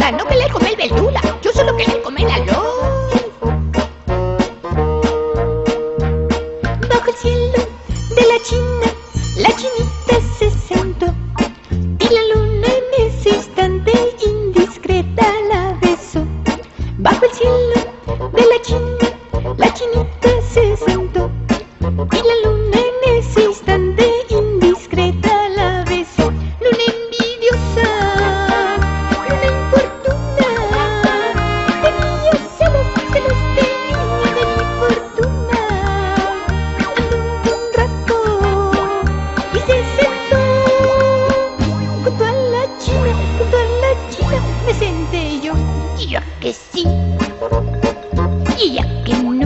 verdura, no querer comer verdura. Yo solo querer comer arroz. Bajo el cielo de la China, la chinita se sentó y la luna en ese instante indiscreta la besó. Bajo el cielo de la China, la chinita se sentó y la luna en ese instante indiscreta la besó. Luna envidiosa, luna importuna, tenía celos, celos tenía de mi fortuna. Andó un rato y se sentó junto a la China me senté yo. Y ya que sí, y ella que no.